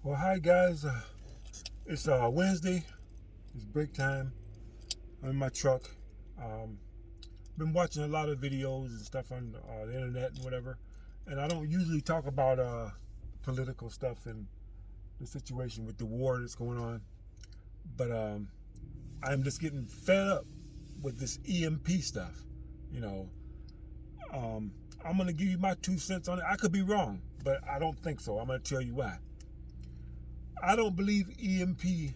Well, hi guys. It's Wednesday. It's break time. I'm in my truck. Um, been watching a lot of videos and stuff on the internet and whatever. And I don't usually talk about political stuff and the situation with the war that's going on. But I'm just getting fed up with this EMP stuff. You know, I'm gonna give you my 2 cents on it. I could be wrong, but I don't think so. I'm gonna tell you why. I don't believe EMP,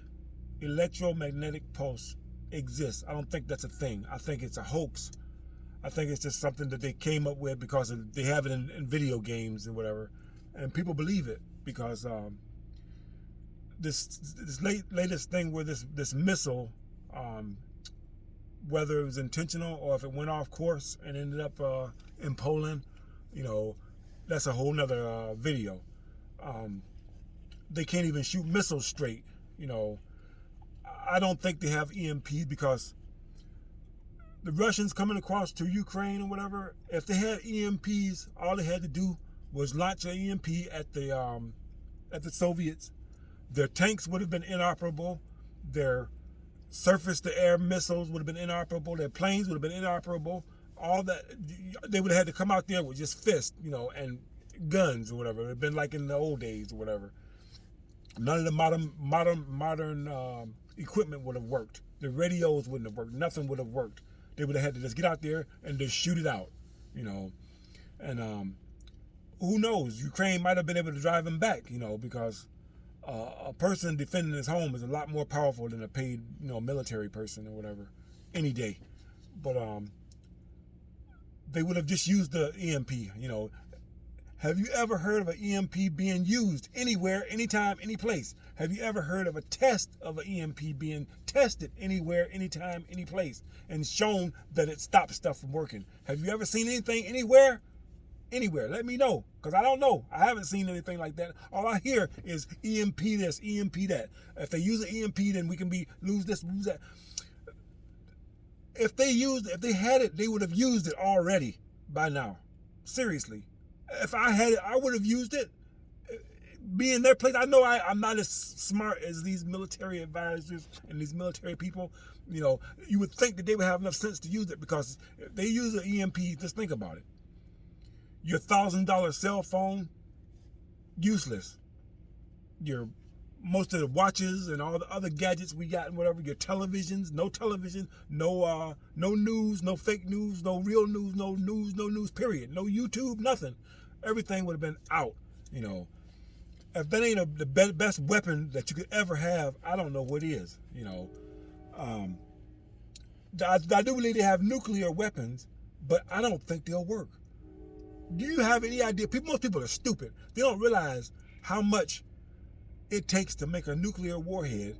electromagnetic pulse, exists. I don't think that's a thing. I think it's a hoax. I think it's just something that they came up with because they have it in video games and whatever, and people believe it because this latest thing where this missile, whether it was intentional or if it went off course and ended up in Poland, you know, that's a whole nother video. They can't even shoot missiles straight. You know, I don't think they have EMP because the Russians coming across to Ukraine or whatever, if they had EMPs, all they had to do was launch an EMP at the Soviets. Their tanks would have been inoperable. Their surface-to-air missiles would have been inoperable. Their planes would have been inoperable. All that, they would have had to come out there with just fists, you know, and guns or whatever. It would have been like in the old days or whatever. None of the modern equipment would have worked. The radios wouldn't have worked. Nothing would have worked. They would have had to just get out there and just shoot it out, you know. And who knows? Ukraine might have been able to drive them back, you know, because a person defending his home is a lot more powerful than a paid, you know, military person or whatever, any day. But they would have just used the EMP, you know. Have you ever heard of an EMP being used anywhere, anytime, any place? Have you ever heard of a test of an EMP being tested anywhere, anytime, any place, and shown that it stops stuff from working? Have you ever seen anything anywhere? Anywhere. Let me know, because I don't know. I haven't seen anything like that. All I hear is EMP this, EMP that. If they use an EMP, then we can lose this, lose that. If they had it, they would have used it already by now. Seriously. If I had it, I would have used it. Be in their place. I know I'm not as smart as these military advisors and these military people. You know, you would think that they would have enough sense to use it, because if they use an EMP, just think about it. Your $1,000 cell phone, useless. Most of the watches and all the other gadgets we got and whatever, your televisions, no television, no news, no fake news, no real news, no news, period. No YouTube, nothing. Everything would have been out, you know. If that ain't the best weapon that you could ever have, I don't know what is, you know. I do believe they have nuclear weapons, but I don't think they'll work. Do you have any idea? Most people are stupid. They don't realize how much it takes to make a nuclear warhead,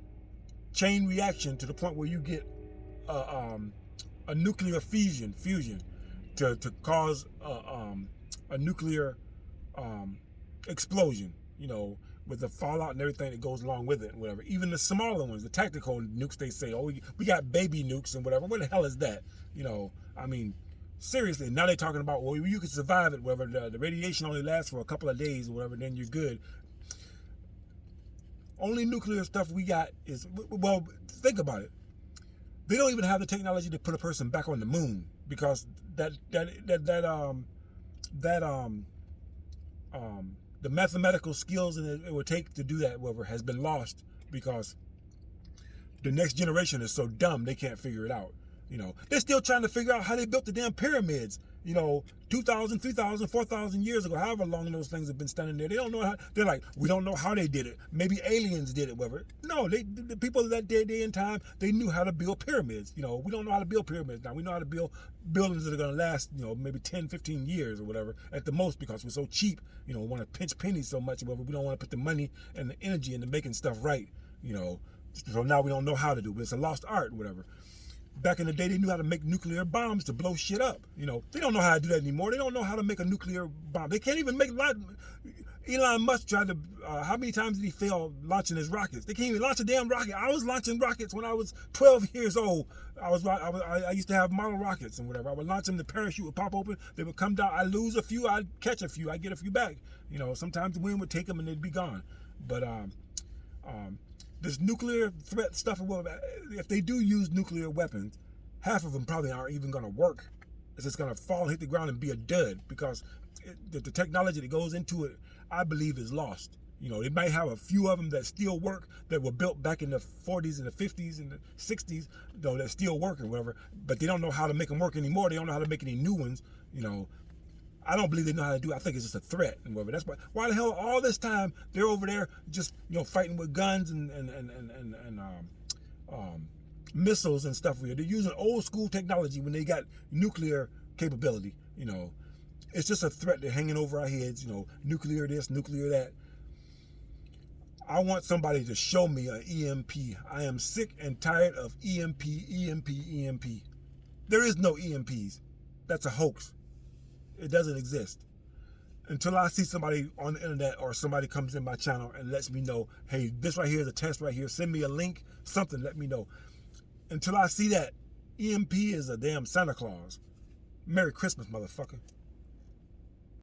chain reaction to the point where you get a nuclear fusion to cause a nuclear explosion, you know, with the fallout and everything that goes along with it and whatever. Even the smaller ones, the tactical nukes, they say, oh, we got baby nukes and whatever. What the hell is that? You know, I mean, seriously, now they're talking about, well, you can survive it, whatever. The radiation only lasts for a couple of days or whatever, then you're good. Only nuclear stuff we got is, well, think about it. They don't even have the technology to put a person back on the moon, because the mathematical skills it would take to do that, whatever, has been lost, because the next generation is so dumb they can't figure it out. You know, they're still trying to figure out how they built the damn pyramids, you know, 2,000, 3,000, 4,000 years ago, however long those things have been standing there. They don't know how. They're like, we don't know how they did it. Maybe aliens did it, whatever. No, the people of that day and time, they knew how to build pyramids. You know, we don't know how to build pyramids now. We know how to build buildings that are going to last, you know, maybe 10, 15 years or whatever at the most, because we're so cheap. You know, we want to pinch pennies so much, whatever. We don't want to put the money and the energy into making stuff right, you know. So now we don't know how to do it. It's a lost art, whatever. Back in the day, they knew how to make nuclear bombs to blow shit up. You know, they don't know how to do that anymore. They don't know how to make a nuclear bomb. They can't even make. Elon Musk tried to. How many times did he fail launching his rockets? They can't even launch a damn rocket. I was launching rockets when I was 12 years old. I used to have model rockets and whatever. I would launch them. The parachute would pop open. They would come down. I lose a few. I'd catch a few. I get a few back. You know, sometimes the wind would take them and they'd be gone. But this nuclear threat stuff, if they do use nuclear weapons, half of them probably aren't even going to work. It's just going to fall, hit the ground, and be a dud, because the technology that goes into it, I believe, is lost. You know, they might have a few of them that still work, that were built back in the 40s and the 50s and the 60s, though, that still work or whatever, but they don't know how to make them work anymore. They don't know how to make any new ones. You know, I don't believe they know how to do it. I think it's just a threat and whatever. That's why the hell all this time they're over there just, you know, fighting with guns and missiles and stuff. They're using old school technology when they got nuclear capability. You know, it's just a threat. They're hanging over our heads. You know, nuclear this, nuclear that. I want somebody to show me an EMP. I am sick and tired of EMP, EMP, EMP. There is no EMPs. That's a hoax. It doesn't exist. Until I see somebody on the internet or somebody comes in my channel and lets me know, hey, this right here is a test right here. Send me a link, something, let me know. Until I see that, EMP is a damn Santa Claus. Merry Christmas, motherfucker.